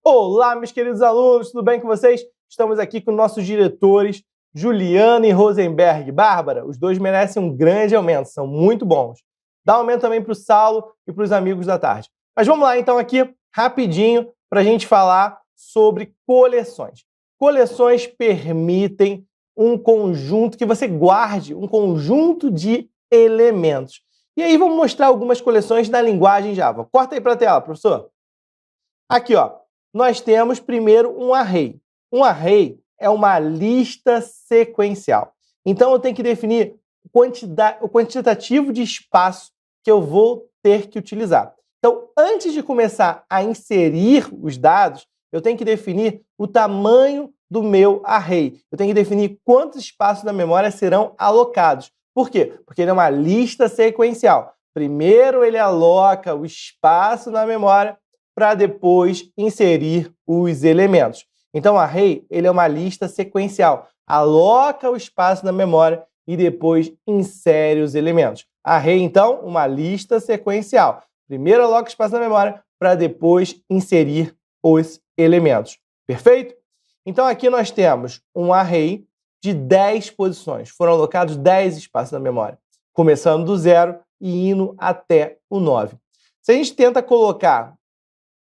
Olá, meus queridos alunos, tudo bem com vocês? Estamos aqui com nossos diretores, Juliana e Rosenberg. Bárbara, os dois merecem um grande aumento, são muito bons. Dá aumento também para o Saulo e para os amigos da tarde. Mas vamos lá, então, aqui, rapidinho, para a gente falar sobre coleções. Coleções permitem um conjunto, que você guarde um conjunto de elementos. E aí vamos mostrar algumas coleções na linguagem Java. Corta aí para a tela, professor. Aqui, ó, nós temos primeiro um array. Um array é uma lista sequencial. Então, eu tenho que definir o quantitativo de espaço que eu vou ter que utilizar. Então, antes de começar a inserir os dados, eu tenho que definir o tamanho do meu array. Eu tenho que definir quantos espaços da memória serão alocados. Por quê? Porque ele é uma lista sequencial. Primeiro, ele aloca o espaço na memória para depois inserir os elementos. Então, o array ele é uma lista sequencial. Aloca o espaço na memória e depois insere os elementos. Array, então, uma lista sequencial. Primeiro aloca o espaço na memória para depois inserir os elementos. Perfeito? Então, aqui nós temos um array de 10 posições. Foram alocados 10 espaços na memória, começando do 0 e indo até o 9. Se a gente tenta colocar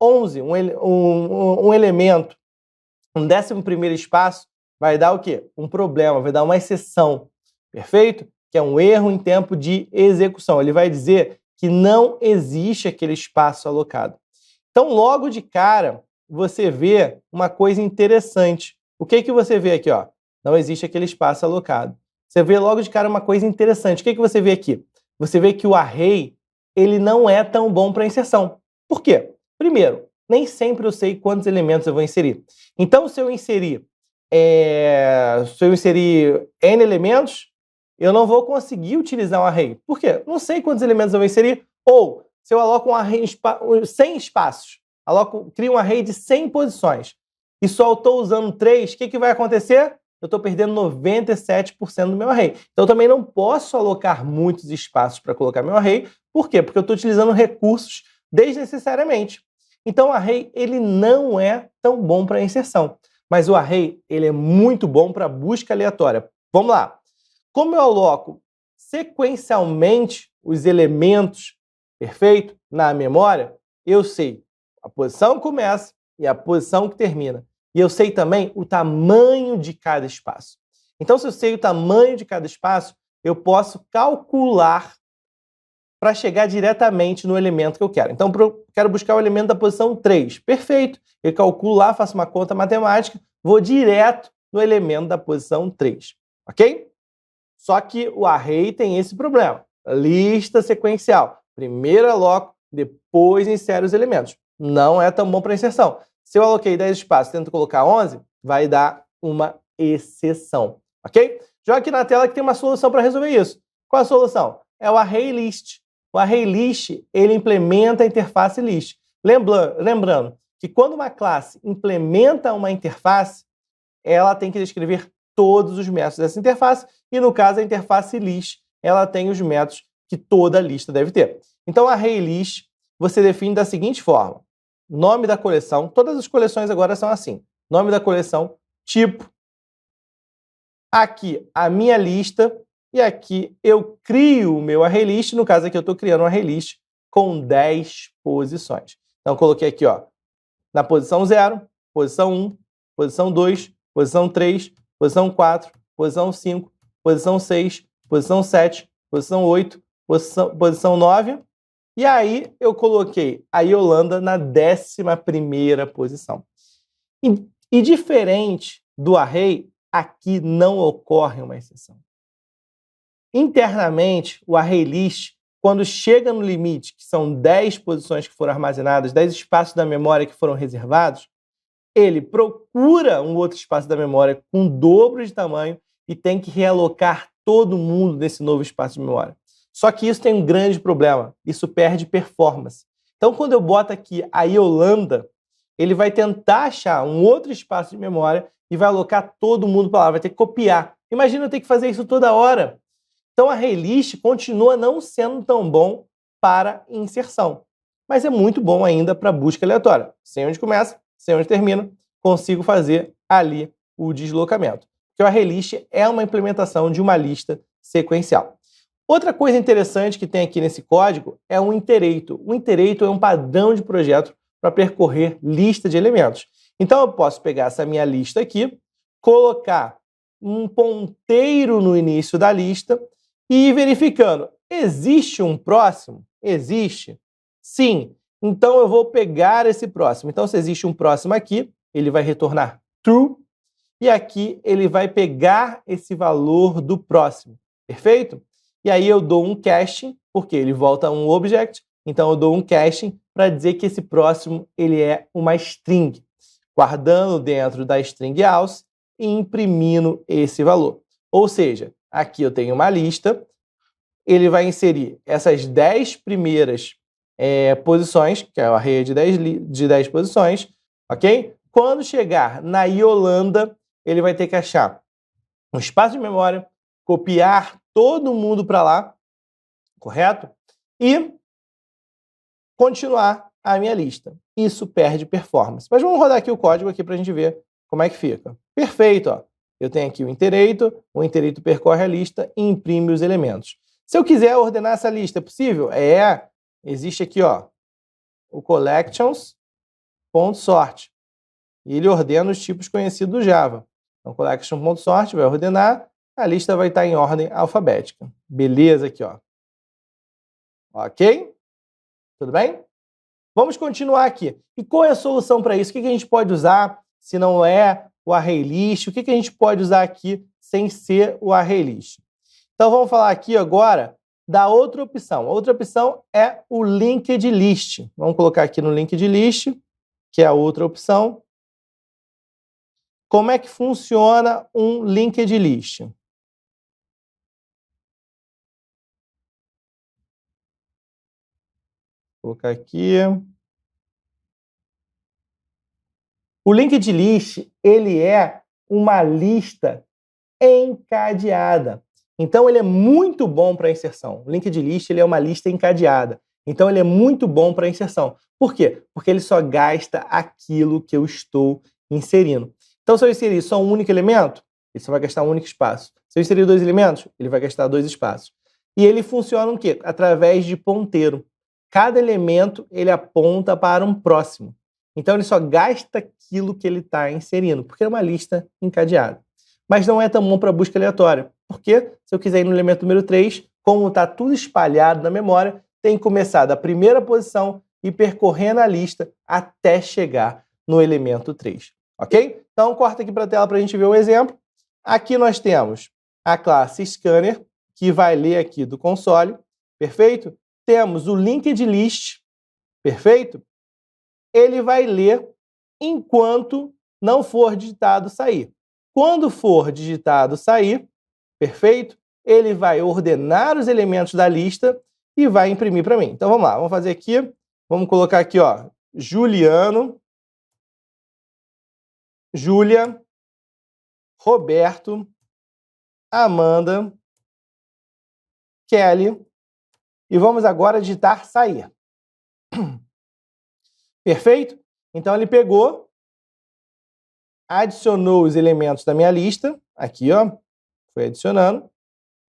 11, um elemento, um 11º espaço, vai dar o quê? Um problema, vai dar uma exceção, perfeito? Que é um erro em tempo de execução. Ele vai dizer que não existe aquele espaço alocado. Então, logo de cara, você vê uma coisa interessante. O que você vê aqui? Ó? Não existe aquele espaço alocado. Você vê logo de cara uma coisa interessante. O que você vê aqui? Você vê que o array ele não é tão bom para inserção. Por quê? Primeiro, nem sempre eu sei quantos elementos eu vou inserir. Então, se eu inserir N elementos, eu não vou conseguir utilizar um array. Por quê? Não sei quantos elementos eu vou inserir. Ou, se eu aloco um array 100 espaços, crio um array de 100 posições, e só estou usando 3, o que vai acontecer? Eu estou perdendo 97% do meu array. Então, eu também não posso alocar muitos espaços para colocar meu array. Por quê? Porque eu estou utilizando recursos desnecessariamente. Então, o array ele não é tão bom para inserção, mas o array ele é muito bom para busca aleatória. Vamos lá. Como eu aloco sequencialmente os elementos, perfeito, na memória, eu sei a posição que começa e a posição que termina. E eu sei também o tamanho de cada espaço. Então, se eu sei o tamanho de cada espaço, eu posso calcular para chegar diretamente no elemento que eu quero. Então, eu quero buscar o elemento da posição 3. Perfeito. Eu calculo lá, faço uma conta matemática, vou direto no elemento da posição 3. Ok? Só que o array tem esse problema. Lista sequencial. Primeiro aloco, depois insero os elementos. Não é tão bom para inserção. Se eu aloquei 10 espaços e tento colocar 11, vai dar uma exceção. Ok? Joga aqui na tela que tem uma solução para resolver isso. Qual é a solução? É o array list. O array list, ele implementa a interface list. Lembrando que quando uma classe implementa uma interface, ela tem que descrever todos os métodos dessa interface, e no caso a interface list, ela tem os métodos que toda lista deve ter. Então, o array list, você define da seguinte forma: nome da coleção, todas as coleções agora são assim, nome da coleção, tipo, aqui a minha lista, e aqui eu crio o meu array list. No caso aqui eu estou criando um array list com 10 posições. Então, eu coloquei aqui, ó, na posição 0, posição 1, posição 2, posição 3, posição 4, posição 5, posição 6, posição 7, posição 8, posição 9. E aí eu coloquei a Yolanda na 11ª posição. E diferente do array, aqui não ocorre uma exceção. Internamente, o array list, quando chega no limite, que são 10 posições que foram armazenadas, 10 espaços da memória que foram reservados, ele procura um outro espaço da memória com o dobro de tamanho e tem que realocar todo mundo nesse novo espaço de memória. Só que isso tem um grande problema, isso perde performance. Então, quando eu boto aqui a Yolanda, ele vai tentar achar um outro espaço de memória e vai alocar todo mundo para lá, vai ter que copiar. Imagina eu ter que fazer isso toda hora. Então, a array list continua não sendo tão bom para inserção, mas é muito bom ainda para busca aleatória. Sei onde começa, sei onde termina, consigo fazer ali o deslocamento. Porque o ArrayList é uma implementação de uma lista sequencial. Outra coisa interessante que tem aqui nesse código é o iterator. O iterator é um padrão de projeto para percorrer lista de elementos. Então, eu posso pegar essa minha lista aqui, colocar um ponteiro no início da lista e ir verificando. Existe um próximo? Existe? Sim. Então, eu vou pegar esse próximo. Então, se existe um próximo aqui, ele vai retornar true. E aqui ele vai pegar esse valor do próximo. Perfeito? E aí eu dou um caching, porque ele volta a um object. Então, eu dou um caching para dizer que esse próximo ele é uma string, guardando dentro da string else e imprimindo esse valor. Ou seja, aqui eu tenho uma lista, ele vai inserir essas 10 primeiras posições, que é o array de 10 posições, ok? Quando chegar na Yolanda, ele vai ter que achar um espaço de memória, copiar todo mundo para lá, correto? E continuar a minha lista. Isso perde performance. Mas vamos rodar aqui o código aqui para a gente ver como é que fica. Perfeito, ó. Eu tenho aqui o iterator percorre a lista e imprime os elementos. Se eu quiser ordenar essa lista, é possível? Existe aqui, ó, o collections.sort. E ele ordena os tipos conhecidos do Java. Então, collection.sort vai ordenar, a lista vai estar em ordem alfabética. Beleza aqui, ó. Ok? Tudo bem? Vamos continuar aqui. E qual é a solução para isso? O que a gente pode usar se não é o ArrayList? O que a gente pode usar aqui sem ser o ArrayList? Então, vamos falar aqui agora da outra opção. A outra opção é o linked list. Vamos colocar aqui no linked list, que é a outra opção. Como é que funciona um linked list? Vou colocar aqui. O linked list, ele é uma lista encadeada. Então, ele é muito bom para inserção. O linked list, ele é uma lista encadeada. Então, ele é muito bom para inserção. Por quê? Porque ele só gasta aquilo que eu estou inserindo. Então, se eu inserir só um único elemento, ele só vai gastar um único espaço. Se eu inserir 2 elementos, ele vai gastar 2 espaços. E ele funciona o quê? Através de ponteiro. Cada elemento, ele aponta para um próximo. Então, ele só gasta aquilo que ele está inserindo, porque é uma lista encadeada. Mas não é tão bom para busca aleatória. Porque, se eu quiser ir no elemento número 3, como está tudo espalhado na memória, tem que começar da primeira posição e percorrendo a lista até chegar no elemento 3. Ok? Então, corta aqui para a tela para a gente ver o exemplo. Aqui nós temos a classe Scanner, que vai ler aqui do console. Perfeito? Temos o linked list. Perfeito? Ele vai ler enquanto não for digitado sair. Quando for digitado sair, perfeito? Ele vai ordenar os elementos da lista e vai imprimir para mim. Então, vamos lá. Vamos fazer aqui. Vamos colocar aqui, ó, Juliano, Júlia, Roberto, Amanda, Kelly. E vamos agora digitar sair. Perfeito? Então, ele pegou, adicionou os elementos da minha lista. Aqui, ó. Foi adicionando.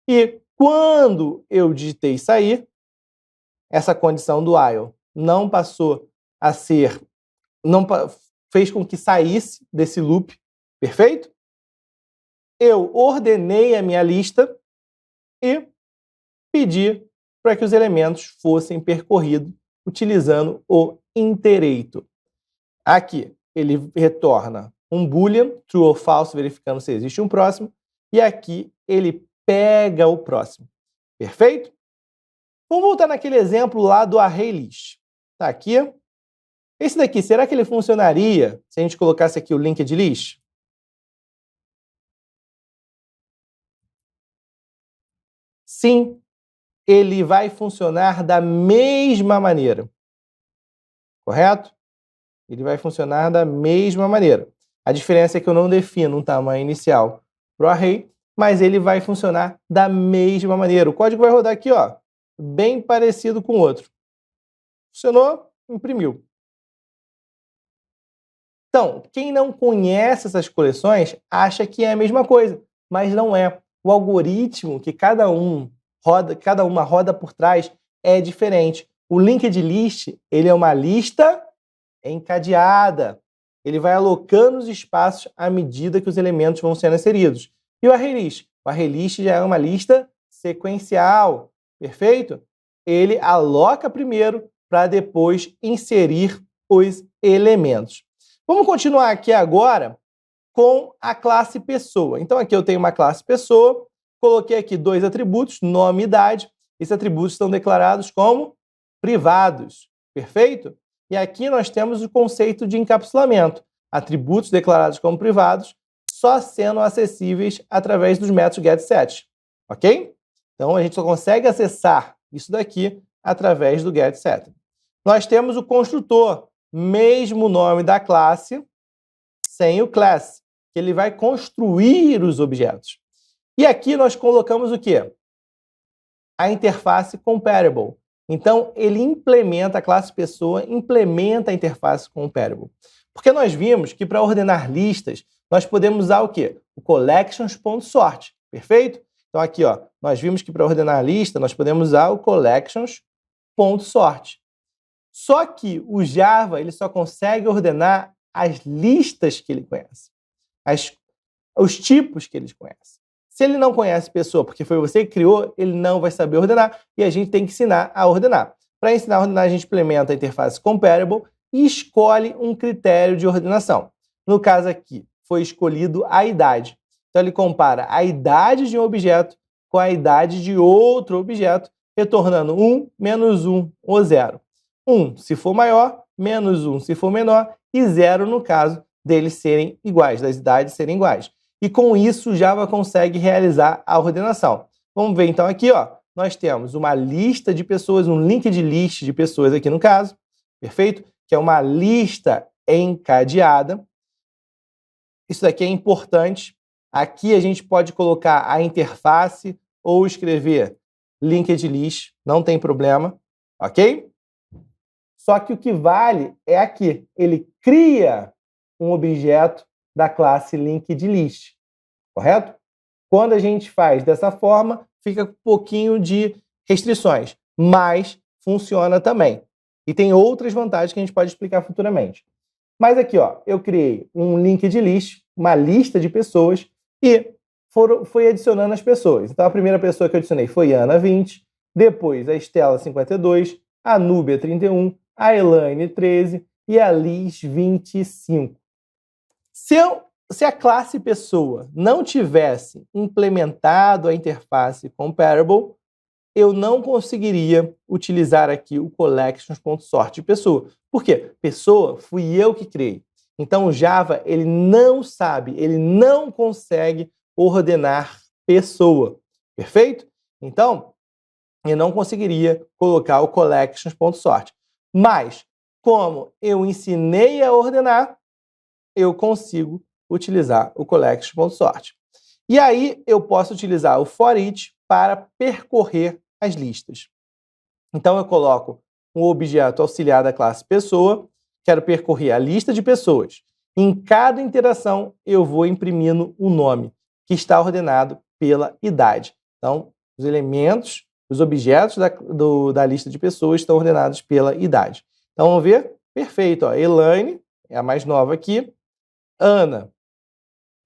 E quando eu digitei sair, essa condição do while não passou a ser, fez com que saísse desse loop, perfeito? Eu ordenei a minha lista e pedi para que os elementos fossem percorridos utilizando o iterator. Aqui, ele retorna um boolean, true ou false, verificando se existe um próximo, e aqui ele pega o próximo. Perfeito? Vamos voltar naquele exemplo lá do ArrayList. Tá aqui. Esse daqui, será que ele funcionaria se a gente colocasse aqui o linked list? Sim, ele vai funcionar da mesma maneira. Correto? Ele vai funcionar da mesma maneira. A diferença é que eu não defino um tamanho inicial para o array, mas ele vai funcionar da mesma maneira. O código vai rodar aqui, ó, bem parecido com o outro. Funcionou, imprimiu. Então, quem não conhece essas coleções acha que é a mesma coisa, mas não é. O algoritmo que cada uma roda por trás é diferente. O linked list, ele é uma lista encadeada. Ele vai alocando os espaços à medida que os elementos vão sendo inseridos. E o array list? O array list já é uma lista sequencial, perfeito? Ele aloca primeiro para depois inserir os elementos. Vamos continuar aqui agora com a classe pessoa. Então aqui eu tenho uma classe pessoa, coloquei aqui dois atributos, nome e idade. Esses atributos estão declarados como privados, perfeito? E aqui nós temos o conceito de encapsulamento. Atributos declarados como privados só sendo acessíveis através dos métodos getSet, ok? Então a gente só consegue acessar isso daqui através do getSet. Nós temos o construtor, mesmo nome da classe, sem o class, que ele vai construir os objetos. E aqui nós colocamos o quê? A interface comparable. Então, ele implementa, a classe pessoa implementa a interface comparable. Porque nós vimos que para ordenar listas, nós podemos usar o quê? O collections.sort, perfeito? Então aqui, ó, nós vimos que para ordenar a lista, nós podemos usar o collections.sort. Só que o Java ele só consegue ordenar as listas que ele conhece, os tipos que ele conhece. Se ele não conhece pessoa, porque foi você que criou, ele não vai saber ordenar e a gente tem que ensinar a ordenar. Para ensinar a ordenar, a gente implementa a interface comparable e escolhe um critério de ordenação. No caso aqui, foi escolhido a idade. Então ele compara a idade de um objeto com a idade de outro objeto, retornando 1, menos 1 ou 0. 1 se for maior, menos 1 se for menor, e 0 no caso deles serem iguais, das idades serem iguais. E com isso o Java consegue realizar a ordenação. Vamos ver então aqui, ó, nós temos uma lista de pessoas, um linked list de pessoas aqui no caso, perfeito? Que é uma lista encadeada. Isso daqui é importante. Aqui a gente pode colocar a interface ou escrever linked list, não tem problema, ok? Só que o que vale é aqui. Ele cria um objeto da classe linked list, correto? Quando a gente faz dessa forma, fica com um pouquinho de restrições, mas funciona também. E tem outras vantagens que a gente pode explicar futuramente. Mas aqui, ó, eu criei um linked list, uma lista de pessoas, e fui adicionando as pessoas. Então, a primeira pessoa que eu adicionei foi Ana, 20, depois a Estela, 52, a Núbia, 31, a Elaine, 13 e a Liz, 25. Se a classe pessoa não tivesse implementado a interface comparable, eu não conseguiria utilizar aqui o collections.sort de pessoa. Por quê? Pessoa fui eu que criei. Então o Java ele não sabe, ele não consegue ordenar pessoa. Perfeito? Então, eu não conseguiria colocar o collections.sort. Mas, como eu ensinei a ordenar, eu consigo utilizar o collections.sort. E aí eu posso utilizar o for-each para percorrer as listas. Então eu coloco um objeto auxiliar da classe pessoa, quero percorrer a lista de pessoas. Em cada interação eu vou imprimindo o nome, que está ordenado pela idade. Então, os elementos, os objetos da lista de pessoas estão ordenados pela idade. Então, vamos ver? Perfeito. Ó. Elaine é a mais nova aqui. Ana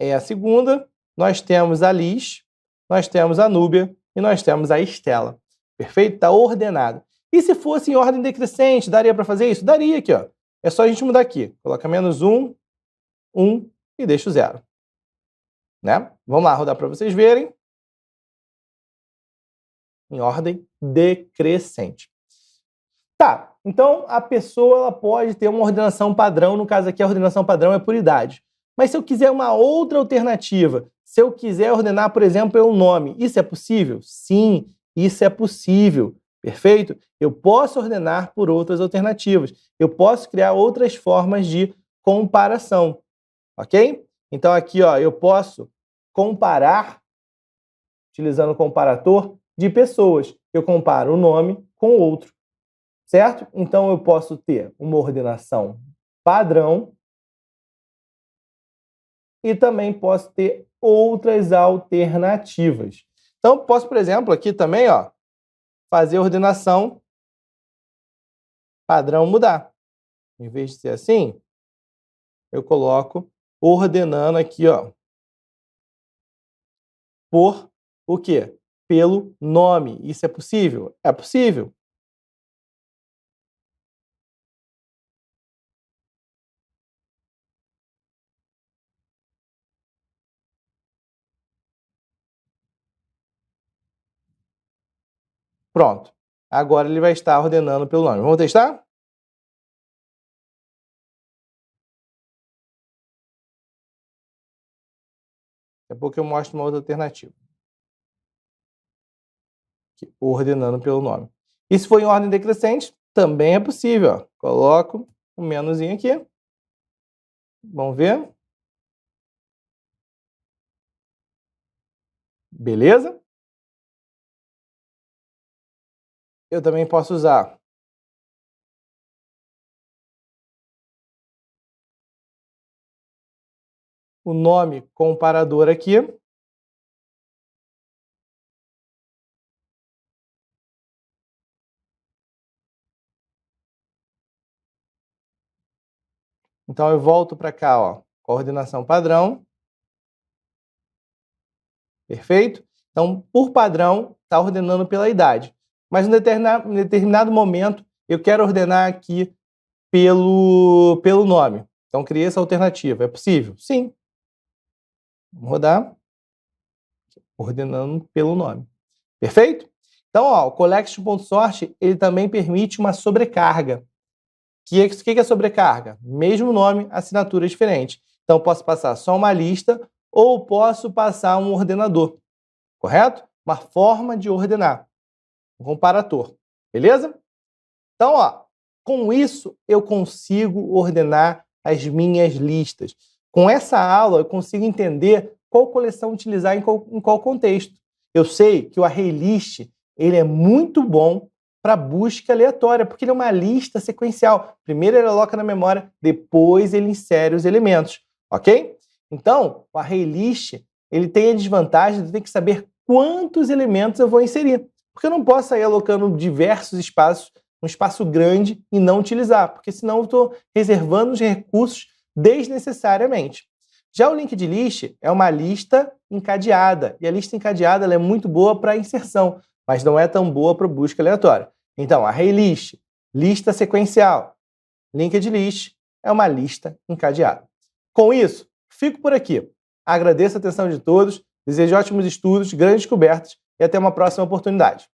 é a segunda. Nós temos a Liz, nós temos a Núbia e nós temos a Estela. Perfeito? Está ordenado. E se fosse em ordem decrescente, daria para fazer isso? Daria aqui, ó. É só a gente mudar aqui. Coloca menos 1, 1 e deixa o 0. Né? Vamos lá, rodar para vocês verem. Em ordem decrescente. Tá, então a pessoa ela pode ter uma ordenação padrão, no caso aqui a ordenação padrão é por idade. Mas se eu quiser uma outra alternativa, se eu quiser ordenar, por exemplo, pelo nome, isso é possível? Sim, isso é possível. Perfeito? Eu posso ordenar por outras alternativas. Eu posso criar outras formas de comparação. Ok? Então aqui, ó, eu posso comparar, utilizando o comparator, de pessoas. Eu comparo o nome com o outro. Certo? Então eu posso ter uma ordenação padrão e também posso ter outras alternativas. Então, posso, por exemplo, aqui também, ó, fazer ordenação padrão mudar. Em vez de ser assim, eu coloco ordenando aqui, ó, por o quê? Pelo nome. Isso é possível? É possível. Pronto. Agora ele vai estar ordenando pelo nome. Vamos testar? Daqui a pouco eu mostro uma outra alternativa. Aqui, ordenando pelo nome. E se for em ordem decrescente, também é possível. Ó. Coloco um menuzinho aqui. Vamos ver? Beleza? Eu também posso usar o nome comparador aqui. Então eu volto para cá, ó, coordenação padrão. Perfeito? Então, por padrão, está ordenando pela idade. Mas em determinado momento, eu quero ordenar aqui pelo nome. Então, criei essa alternativa. É possível? Sim. Vamos rodar. Ordenando pelo nome. Perfeito? Então, ó, o collection.sort, ele também permite uma sobrecarga. O que é sobrecarga? Mesmo nome, assinatura diferente. Então, posso passar só uma lista ou posso passar um ordenador. Correto? Uma forma de ordenar. Um comparator. Beleza? Então, ó, com isso, eu consigo ordenar as minhas listas. Com essa aula, eu consigo entender qual coleção utilizar em qual contexto. Eu sei que o ArrayList ele é muito bom para busca aleatória, porque ele é uma lista sequencial. Primeiro ele aloca na memória, depois ele insere os elementos, ok? Então, o ArrayList ele tem a desvantagem de ter que saber quantos elementos eu vou inserir, porque eu não posso sair alocando diversos espaços, um espaço grande e não utilizar, porque senão eu estou reservando os recursos desnecessariamente. Já o linked list é uma lista encadeada, e a lista encadeada ela é muito boa para inserção, mas não é tão boa para busca aleatória. Então, ArrayList, lista sequencial. Linked list é uma lista encadeada. Com isso, fico por aqui. Agradeço a atenção de todos, desejo ótimos estudos, grandes descobertas e até uma próxima oportunidade.